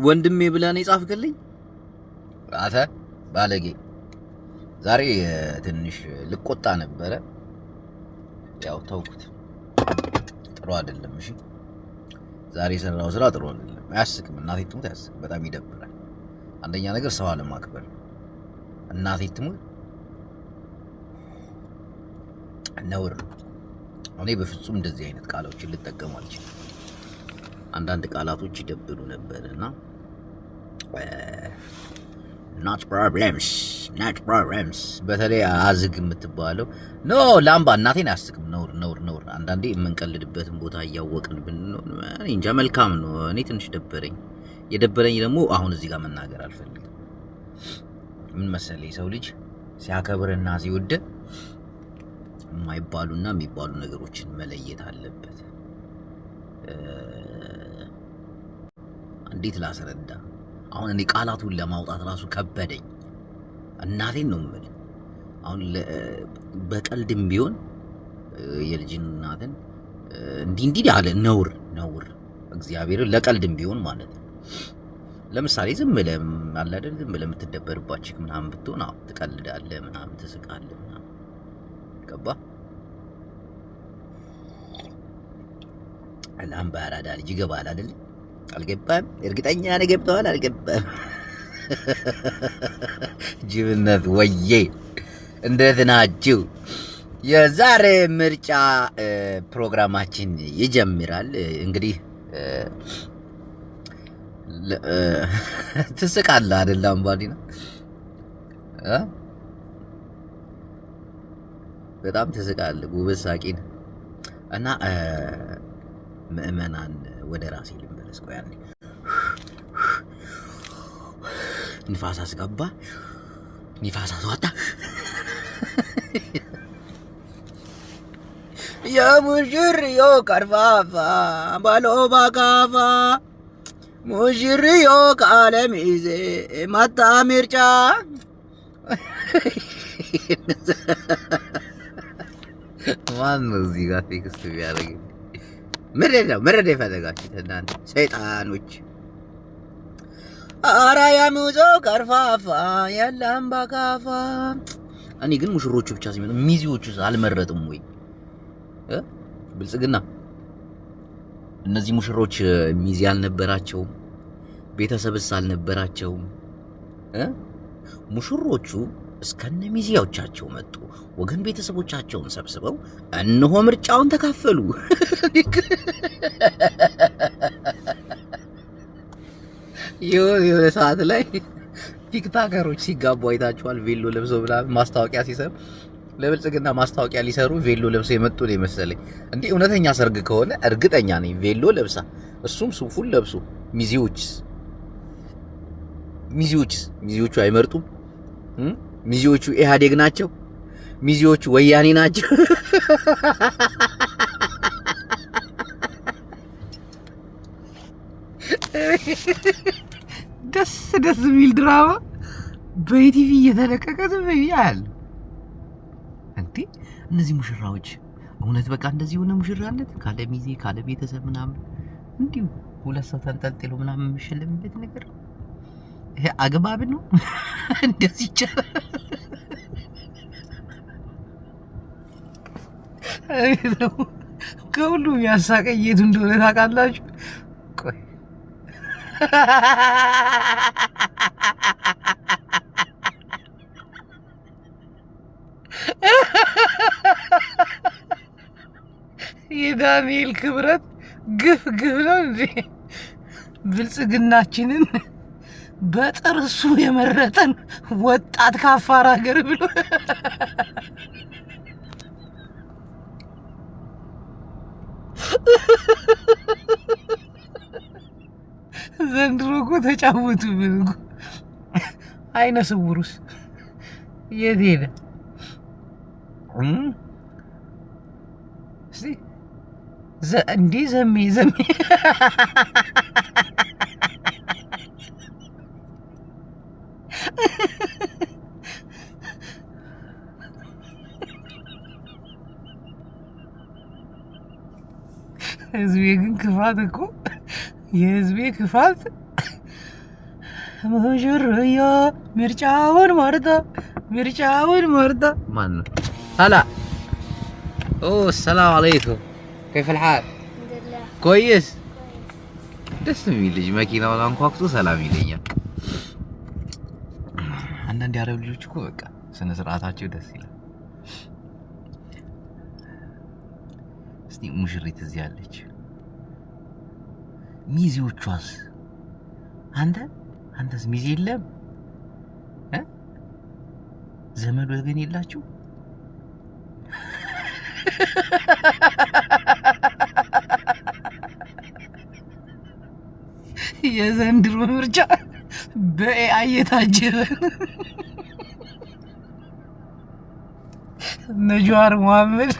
ወንድሜ ብለህ ነው የጻፍክልኝ? አተ ባለጌ ዛሬ ትንሽ ልቆጣ ነበረ። ያው ተውኩት። ጥሩ አይደለም። እሺ ዛሬ የሰራው ስራ ጥሩ አይደለም። አያስቅም። እናቴ ትሙት አያስቅም። በጣም ይደብራል። አንደኛ ነገር ሰው አለማክበር። እናቴ ትሙት ነውር። እኔ በፍጹም እንደዚህ አይነት ቃሎችን ልጠቀም አልችልም። አንዳንድ ቃላቶች ይደብሩ ነበርና not problems በተለይ አዝግ የምትባለው ኖ ላምባ እናቴን አያስቅም። ነውር አንዳንዴ የምንቀልድበትን ቦታ እያወቅን ብንሆን እንጃ መልካም ነው። እኔ ትንሽ ደበረኝ። የደበረኝ ደግሞ አሁን እዚህ ጋር መናገር አልፈልግም። ምን መሰለኝ ሰው ልጅ ሲያከብርና ሲወድ የማይባሉና የሚባሉ ነገሮችን መለየት አለበት። እንዴት ላስረዳ? አሁን እኔ ቃላቱን ለማውጣት ራሱ ከበደኝ። እናቴን ነው የምልህ። አሁን በቀልድም ቢሆን የልጅን እናትን እንዲህ ያለ ነውር እግዚአብሔርን ለቀልድም ቢሆን ማለት ነው። ለምሳሌ ዝም ብለህ አለ አይደል ዝም ብለህ የምትደበርባችሁ ምናምን ብትሆን አዎ ትቀልዳለህ ምናምን ትስቃለህ ምናምን ገባ። አላም ባራዳ ልጅ ይገባል አይደል? አልገባም። እርግጠኛ ነኝ ገብተዋል። አልገባም። ጅብነት ወዬ እንዴት ናችሁ? የዛሬ ምርጫ ፕሮግራማችን ይጀምራል። እንግዲህ ትስቃለህ አይደል? አምባዲ ነው በጣም ትስቃለህ። ጉበዝ ሳቂን እና ምእመናን ወደ ራሴ ልመለስ። ቆይ አንዴ ንፋስ አስገባ፣ ንፋስ አስወጣ። የሙሽርዮ ቀርፋፋ ባሎ ባካፋ ሙሽርዮ ከዓለም ይዜ ማታ ምርጫ ማን ነው እዚህ ጋር ቴክስት ቢያደርግ? ምንድን ነው የፈለጋችሁት እናንተ ሰይጣኖች? ኧረ የሙዞ ቀርፋፋ የለም ባካፋ። እኔ ግን ሙሽሮቹ ብቻ ሲመጡ ሚዜዎቹ አልመረጥም ወይ? ብልጽግና እነዚህ ሙሽሮች ሚዜ አልነበራቸውም፣ ቤተሰብስ አልነበራቸውም። ሙሽሮቹ እስከነ ሚዜዎቻቸው መጡ። ወገን ቤተሰቦቻቸውን ሰብስበው እነሆ ምርጫውን ተካፈሉ። የሆነ ሰዓት ላይ ቲክታከሮች ሲጋቡ አይታችኋል። ቬሎ ለብሰው ምናምን ማስታወቂያ ሲሰሩ ለብልጽግና ማስታወቂያ ሊሰሩ ቬሎ ለብሰው የመጡ ነው የመሰለኝ። እንዴ እውነተኛ ሰርግ ከሆነ እርግጠኛ ነኝ ቬሎ ለብሳ እሱም ሱፉን ለብሶ ሚዜዎቹ አይመርጡም። ሚዜዎቹ ኢህአዴግ ናቸው። ሚዜዎቹ ወያኔ ናቸው። ደስ የሚል ድራማ በኢቲቪ እየተለቀቀ ዝም ብያለሁ። እንዴ እነዚህ ሙሽራዎች እውነት በቃ እንደዚህ ሆነ ሙሽራነት ካለ ሚዜ ካለ ቤተሰብ ምናምን እንዲሁ ሁለት ሰው ተንጠልጥሎ ምናምን የሚሸልምበት ነገር ይሄ አግባብ ነው? እንደዚህ ይቻላል? ከሁሉም ያሳቀኝ የቱ እንደሆነ ታውቃላችሁ? ቆይ የዳንኤል ክብረት ግፍ ነው እንዴ? ብልጽግናችንን በጥርሱ የመረጠን ወጣት ካፋር ሀገር ብሎ ዘንድሮ እኮ ተጫወቱብን እኮ። አይነ ስውሩስ የት ሄደ? እስቲ እንዴ ዘሜ ህዝቤ ግን ክፋት እኮ የህዝቤ ክፋት ሙሽርያ ምርጫውን مرضى ማን هلا السلام عليكم كيف الحال الحمد لله كويس ደስ የሚል ልጅ መኪናውን አንኳኩቶ ሰላም ይለኛል። አንዳንድ ያረብ ልጆች እኮ በቃ ስነ ስርዓታቸው ደስ ይላል። እስቲ ሙሽሪት እዚህ ያለች ሚዜዎቿስ አንተስ ሚዜ የለም ዘመድ ወገን የላችሁ? የዘንድሮ ምርጫ በኤአይ የታጀበ እነ ጀዋር መሐመድ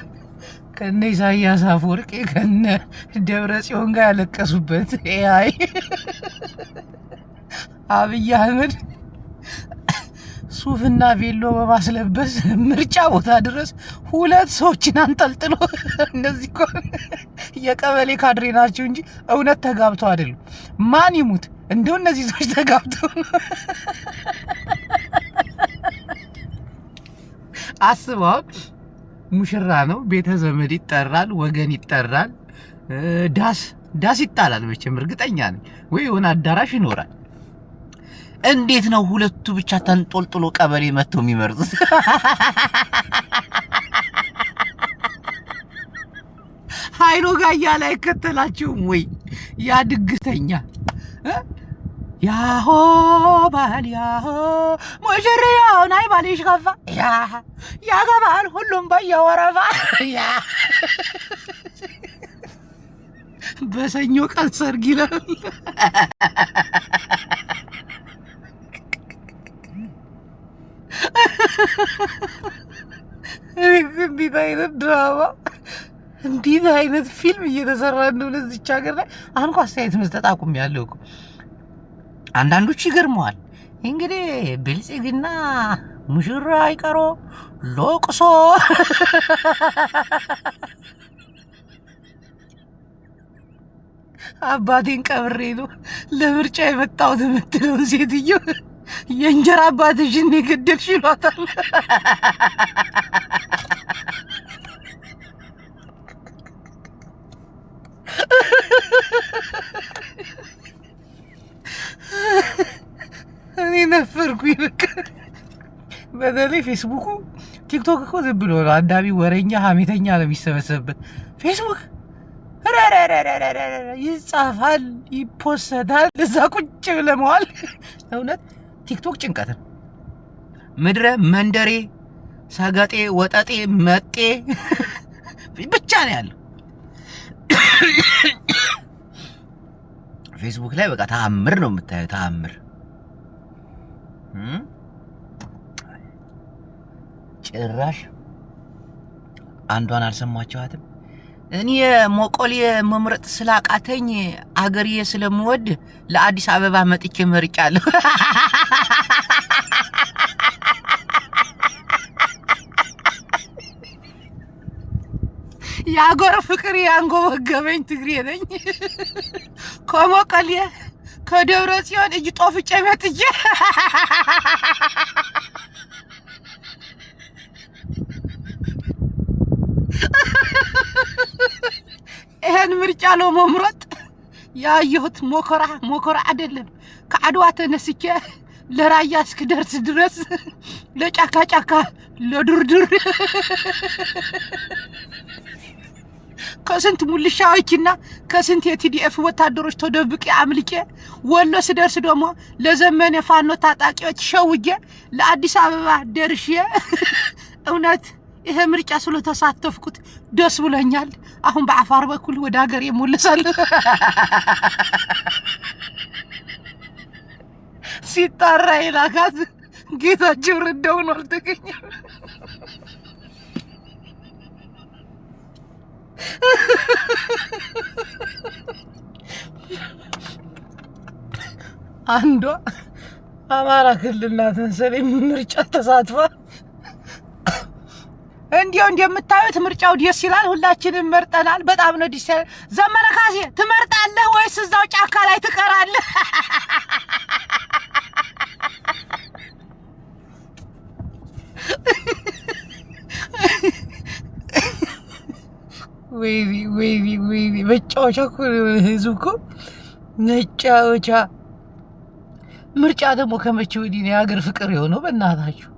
ከነ ኢሳያስ አፈወርቂ ከነ ደብረጽዮን ጋር ያለቀሱበት ኤአይ አብይ አህመድ ሱፍና ቬሎ በማስለበስ ምርጫ ቦታ ድረስ ሁለት ሰዎችን አንጠልጥሎ እነዚህ እኮ የቀበሌ ካድሬ ናቸው እንጂ እውነት ተጋብተው አይደሉም። ማን ይሙት እንደው እነዚህ ሰዎች ተጋብተው አስበው። ሙሽራ ነው፣ ቤተ ዘመድ ይጠራል፣ ወገን ይጠራል፣ ዳስ ይጣላል። መቼም እርግጠኛ ነኝ ወይ የሆነ አዳራሽ ይኖራል። እንዴት ነው ሁለቱ ብቻ ተንጦልጥሎ ቀበሌ መተው የሚመርጡት? ኃይሎ ጋያ ላይ ከተላችሁም ወይ ያ ድግስተኛ ያሆ ባል ያሆ ሙሽሪያውን አይ ባልሽ ከፋ ያገባል ሁሉም በየወረፋ በሰኞ ቀን ሰርግ ይላል። እንዴት አይነት ድራማ እንዴት አይነት ፊልም እየተሰራ እንደሆነ እዚች ሀገር ላይ አሁን እኮ አስተያየት መስጠት አቁሜያለሁ እኮ። አንዳንዶቹ ይገርመዋል። እንግዲህ ብልጽግና ሙሽራ አይቀሮ ሎቅሶ አባቴን ቀብሬ ነው ለምርጫ የመጣሁት የምትለው ሴትዮ የእንጀራ አባትሽን የገደልሽ ይሏታል። እኔ ነፈርኩኝ በቃ። በተለይ ፌስቡኩ ቲክቶክ እኮ ዝም ብሎ ነው አዳሚ ወሬኛ ሀሜተኛ ነው የሚሰበሰብበት። ፌስቡክ ይጻፋል፣ ይፖሰታል፣ እዛ ቁጭ ብለህ መዋል። እውነት ቲክቶክ ጭንቀት ነው። ምድረ መንደሬ ሰገጤ ወጠጤ መጤ ብቻ ነው ያለው ፌስቡክ ላይ። በቃ ተአምር ነው የምታየው፣ ተአምር። ጭራሽ አንዷን አልሰማችኋትም? እኔ ሞቆሌ መምረጥ ስላቃተኝ አገሬ ስለምወድ ለአዲስ አበባ መጥቼ መርጫለሁ። የአገር ፍቅር ያንጎበገበኝ ትግሬ ነኝ። ከሞቆሌ ከደብረ ጽዮን እጅ ጦፍጬ መጥቼ ይሄን ምርጫ ለመምረጥ ያየሁት ሞከራ አይደለም። ከአድዋ ተነስቼ ለራያ እስክደርስ ድረስ ለጫካ ለዱርዱር ከስንት ሙልሻዎችና ከስንት የቲዲኤፍ ወታደሮች ተደብቄ አምልጬ ወሎ ስደርስ ደግሞ ለዘመነ ፋኖ ታጣቂዎች ሸውጄ ለአዲስ አበባ ደርሼ እውነት ይሄ ምርጫ ስለተሳተፍኩት ደስ ብሎኛል። አሁን በአፋር በኩል ወደ ሀገሬ እመለሳለሁ። ሲጣራ ይላካት ጌታቸው ረዳው ነው አልተገኘም። አንዷ አማራ ክልል ናትን ሰሌም ምርጫ ተሳትፋ እንዲያው እንደምታዩት ምርጫው ደስ ይላል። ሁላችንም መርጠናል። በጣም ነው ደስ ይላል። ዘመነ ካሴ ትመርጣለህ ወይስ እዛው ጫካ ላይ ትቀራለህ? ወይኔ መጫወቻ እኮ ህዝብ እኮ መጫወቻ። ምርጫ ደግሞ ከመቼ ወዲህ ነው የሀገር ፍቅር የሆነው? በእናታችሁ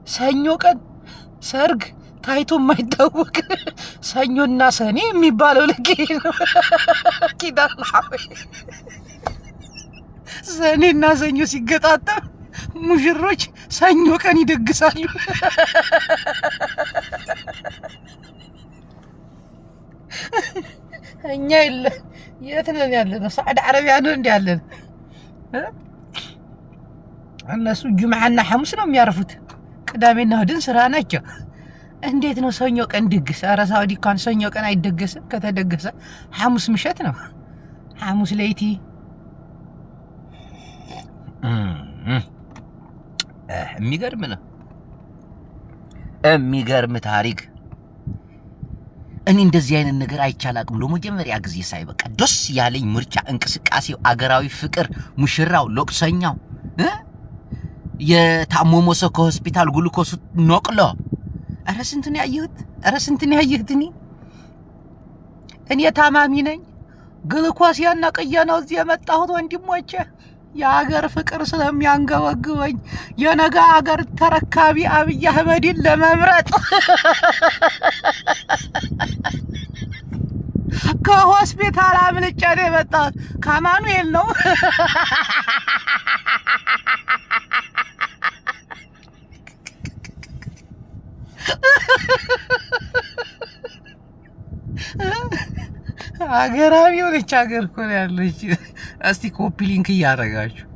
ሰኞ ቀን ሰርግ ታይቶ የማይታወቅ ሰኞና ሰኔ የሚባለው ልክ ነው። ኪዳን ሰኔና ሰኞ ሲገጣጠም ሙሽሮች ሰኞ ቀን ይደግሳሉ። እኛ የለ የት ነን ያለነው? ሳዑዲ አረቢያ ነው እንዴ ያለን? እነሱ ጁምዓና ሐሙስ ነው የሚያርፉት፣ ቅዳሜና እሑድን ስራ ናቸው። እንዴት ነው ሰኞ ቀን ድግስ? ኧረ ሳዑዲ እንኳን ሰኞ ቀን አይደገስም። ከተደገሰ ሐሙስ ምሸት ነው፣ ሐሙስ ለይቲ። የሚገርም ነው፣ የሚገርም ታሪክ። እኔ እንደዚህ አይነት ነገር አይቻላቅም። ለመጀመሪያ ጊዜ ሳይ በቃ ደስ ያለኝ ምርጫ፣ እንቅስቃሴው፣ አገራዊ ፍቅር፣ ሙሽራው፣ ሎቅሰኛው፣ የታመመ ሰው ከሆስፒታል ግሉኮስ ነቅሎ። ኧረ ስንት ነው ያየሁት! ኧረ ስንት ነው ያየሁት! እኔ ታማሚ ነኝ፣ ግሉኮስ ያነቅዬ ነው እዚህ የመጣሁት ወንድሞቼ። የሀገር ፍቅር ስለሚያንገበግበኝ የነገ ሀገር ተረካቢ አብይ አህመድን ለመምረጥ ከሆስፒታል አምልጬ ነው የመጣሁት። ከአማኑኤል ነው። ሀገራዊ የሆነች ሀገር እኮ ነው ያለች። እስቲ ኮፒ ሊንክ እያደረጋችሁ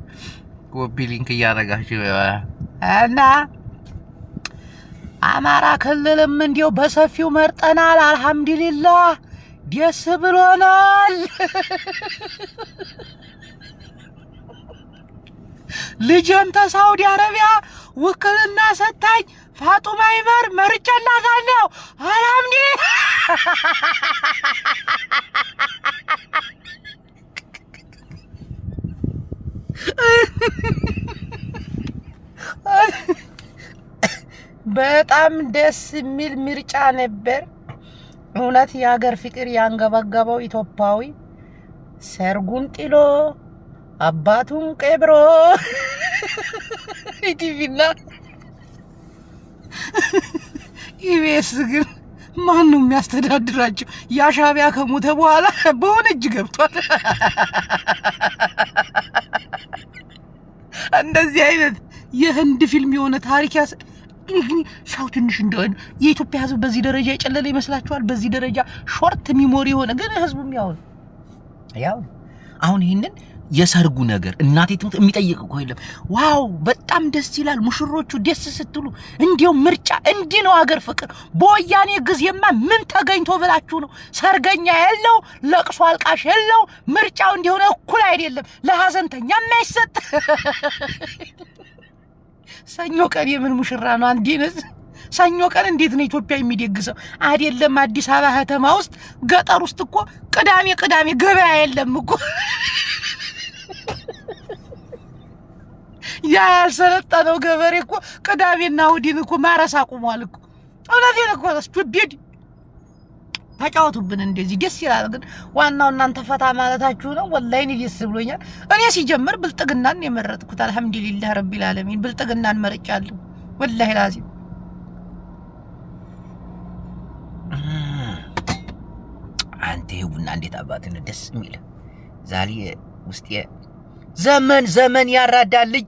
እና አማራ ክልልም እንዲያው በሰፊው መርጠናል። አልሐምዱሊላህ ደስ ብሎናል። ልጄን ተሳውዲ አረቢያ ውክልና ሰታኝ ፋጡማ ይመር መርጬላታለሁ። አልሐምዱሊላህ በጣም ደስ የሚል ምርጫ ነበር። እውነት የሀገር ፍቅር ያንገበገበው ኢትዮጵያዊ ሰርጉን ጥሎ አባቱን ቀብሮ ኢቲቪና ኢቢኤስ ግን ማን ነው የሚያስተዳድራቸው? ያሻቢያ ከሞተ በኋላ በሆነ እጅ ገብቷል። እንደዚህ አይነት የህንድ ፊልም የሆነ ታሪክ ግን ሻው ትንሽ እንደሆነ የኢትዮጵያ ህዝብ በዚህ ደረጃ የጨለለ ይመስላችኋል? በዚህ ደረጃ ሾርት ሚሞሪ የሆነ ግን ህዝቡም ያው አሁን ይሄንን የሰርጉ ነገር እናቴ ትሙት የሚጠይቅ እኮ የለም። ዋው በጣም ደስ ይላል። ሙሽሮቹ ደስ ስትሉ እንዲው ምርጫ እንዲህ ነው ሀገር ፍቅር። በወያኔ ጊዜማ ምን ተገኝቶ ብላችሁ ነው? ሰርገኛ የለው፣ ለቅሶ አልቃሽ የለው። ምርጫው እንዲሆነ እኩል አይደለም፣ ለሀዘንተኛ የማይሰጥ። ሰኞ ቀን የምን ሙሽራ ነው? አንዲነስ ሰኞ ቀን እንዴት ነው ኢትዮጵያ የሚደግሰው? አይደለም አዲስ አበባ ከተማ ውስጥ ገጠር ውስጥ እኮ ቅዳሜ ገበያ የለም እኮ። ያ ያልሰለጠነው ገበሬ እኮ ቅዳሜና እሑድን እኮ ማረስ አቁሟል እኮ። እውነቴን እኮ ስቱፒድ ተጫወቱብን። እንደዚህ ደስ ይላል። ግን ዋናው እናንተ ፈታ ማለታችሁ ነው። ወላሂ እኔ ደስ ብሎኛል። እኔ ሲጀምር ብልጥግናን የመረጥኩት አልሐምዱሊላህ ረቢል ዓለሚን ብልጥግናን መርጫለሁ። ወላሂ ላዚም አንተ ይሁንና እንዴት አባትን ደስ የሚል ዛሬ ውስጥ ዘመን ያራዳልኝ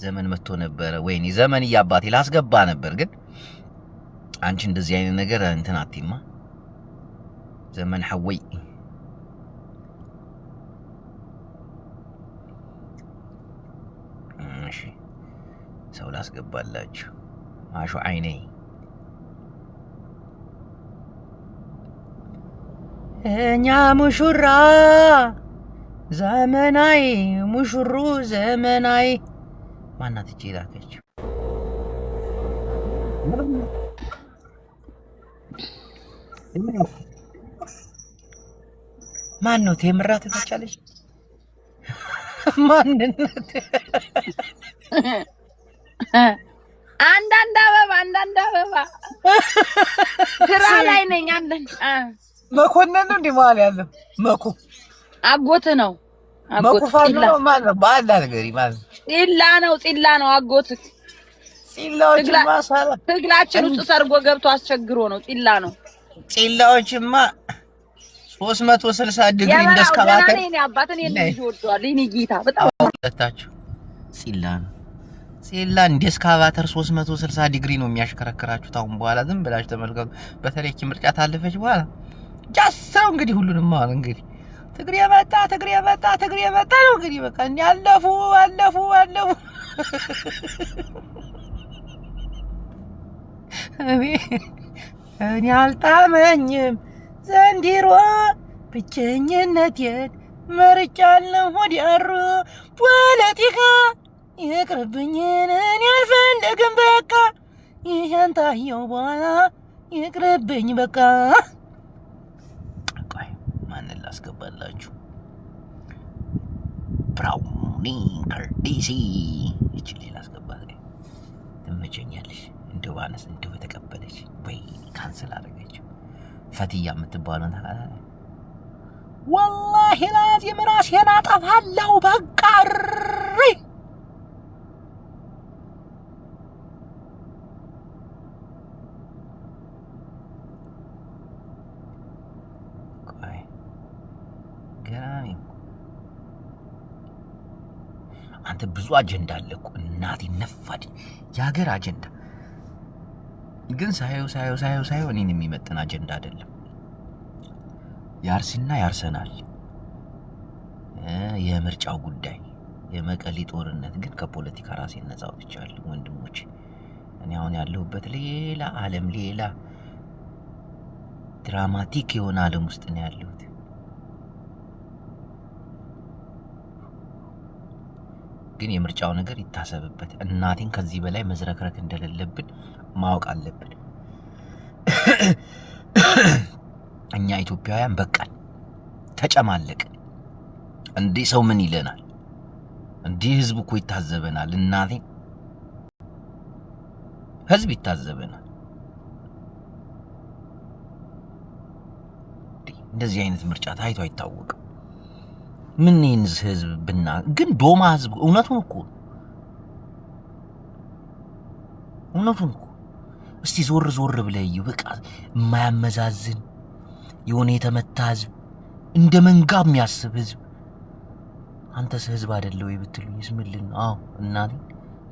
ዘመን መጥቶ ነበር። ወይኔ ዘመን ያባቴ ላስገባ ነበር። ግን አንቺ እንደዚህ አይነት ነገር እንትን አትይማ። ዘመን ሐወይ እሺ ሰው ላስገባላችሁ። ማሹ አይኔ እኛ ሙሽራ ዘመናዊ ሙሽሩ ዘመናዊ ማናት እቺ ላከች? ማን ነው ተምራት ተቻለች? ማንነት አንዳንድ አበባ ግራ ላይ ነኝ። አንዳንድ መኮንን ነው እንዴ ማለት ያለው መኮ አጎት ነው። መኮ ፋኖ ነው ማለት ነው። ባላ ነገር ማለት ፂላ ነው አጎት። ፂላዎች ማሳላ ትግላችን ውስጥ ሰርጎ ገብቶ አስቸግሮ ነው። ፂላ ነው። ፂላዎችማ 360 ዲግሪ እንደስካባከር እኔ አባቴን ልጅ ወዷል። እኔ ጌታ በጣም ወጣችሁ ፂላ ነው። ፂላ እንደስካባተር 360 ዲግሪ ነው የሚያሽከረክራችሁ። ታውን በኋላ ዝም ብላችሁ ተመልከቱ። በተለይ ምርጫ ታለፈች በኋላ ጃስው እንግዲህ ሁሉንም ማለት እንግዲህ ትግሬ መጣ ነው እንግዲህ በቃ አለፉ እኔ አልጣመኝም ዘንድሮ ብቸኝነቴን መርጫለሁ ወዲያሩ ፖለቲካ ይቅርብኝ እኔ አልፈልግም በቃ ይሄን ታየው በኋላ ይቅርብኝ በቃ። ቆይ ማንን ላስገባላችሁ? ብራውኒ ከርዲሲ እቺ ላስገባት ትመቸኛለሽ። እንደው ባነስ እንደው በተቀበለች ወይ ካንሰል አደረገችው። ፈትያ የምትባለው ታላላ ወላሂ ላዚም ራሴን አጠፋለሁ በቃ አንተ ብዙ አጀንዳ አለ እኮ እናቴ ነፋድ የሀገር አጀንዳ ግን ሳየው እኔን የሚመጥን አጀንዳ አይደለም። የአርሲና የአርሰናል የምርጫው ጉዳይ የመቀሌ ጦርነት ግን ከፖለቲካ ራሴን ነፃ አውጥቻለሁ ወንድሞቼ። እኔ አሁን ያለሁበት ሌላ ዓለም ሌላ ድራማቲክ የሆነ ዓለም ውስጥ ነው ያለሁት። ግን የምርጫው ነገር ይታሰብበት። እናቴን ከዚህ በላይ መዝረክረክ እንደሌለብን ማወቅ አለብን። እኛ ኢትዮጵያውያን በቃን፣ ተጨማለቅ። እንዲህ ሰው ምን ይለናል? እንዲህ ህዝብ እኮ ይታዘበናል። እናቴን ህዝብ ይታዘበናል። እንደዚህ አይነት ምርጫ ታይቶ አይታወቅም። ምን ይንዝ ህዝብ ብና ግን ዶማ ህዝብ እውነቱን እኮ እስቲ ዞር ብለህ በቃ የማያመዛዝን የሆነ የተመታ ህዝብ እንደ መንጋ የሚያስብ ህዝብ። አንተስ ህዝብ አይደለ ወይ ብትሉ ይስምልን። አዎ እናቴ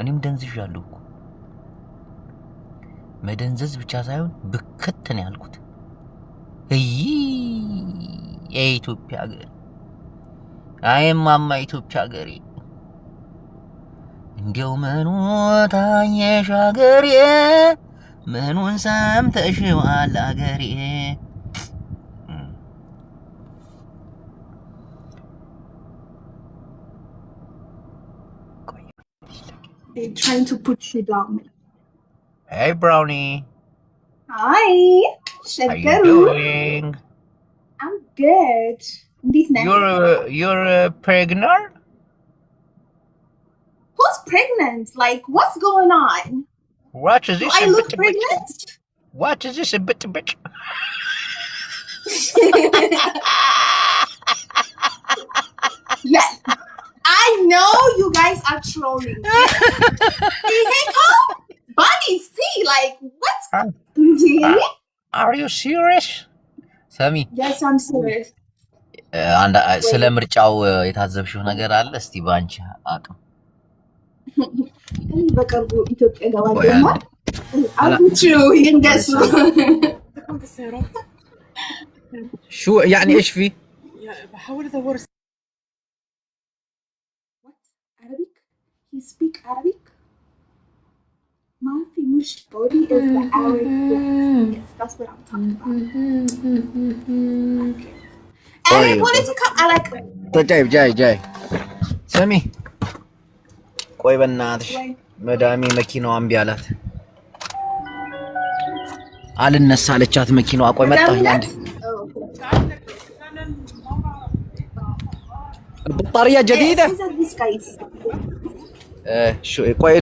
እኔም ደንዝዣለሁ እኮ። መደንዘዝ ብቻ ሳይሆን ብክት ነው ያልኩት። የኢትዮጵያ ሀገር አይማማ ኢትዮጵያ ሀገሬ እንዲያው ምኑ ታየሽ ሀገሬ ምኑን ሰምተሽዋል ሀገሬ። They're trying to put you down. Hey Brownie. Hi. How you doing? I'm good. You're pregnant? Who's pregnant? Like, what's going on? What is this? Do I look pregnant? What is this a bit? Yeah. I know you guys are trolling. Hey, call Bunny, see, like, what's... Are you serious? Sami. Yes, I'm serious. ስለ ምርጫው የታዘብሽው ነገር አለ? እስቲ ባንቺ አቅም እኔ በቅርቡ ኢትዮጵያ ገባለሁ። አውጥቹ ይንገሱ شو يعني ايش في؟ بحاول ادور Arabic? He speak Arabic? ما في مشكلة. Body is the Arabic. Yes, that's what I'm talking about. Okay. أنا ፖለቲካ አላውቅም። طيب جاي سمي ቆይ በእናትሽ መዳሜ መኪናዋ እምቢ አላት። አልነሳ አለቻት መኪናዋ። ቆይ መጣሁ አንዴ بطارية جديدة شو ቆይ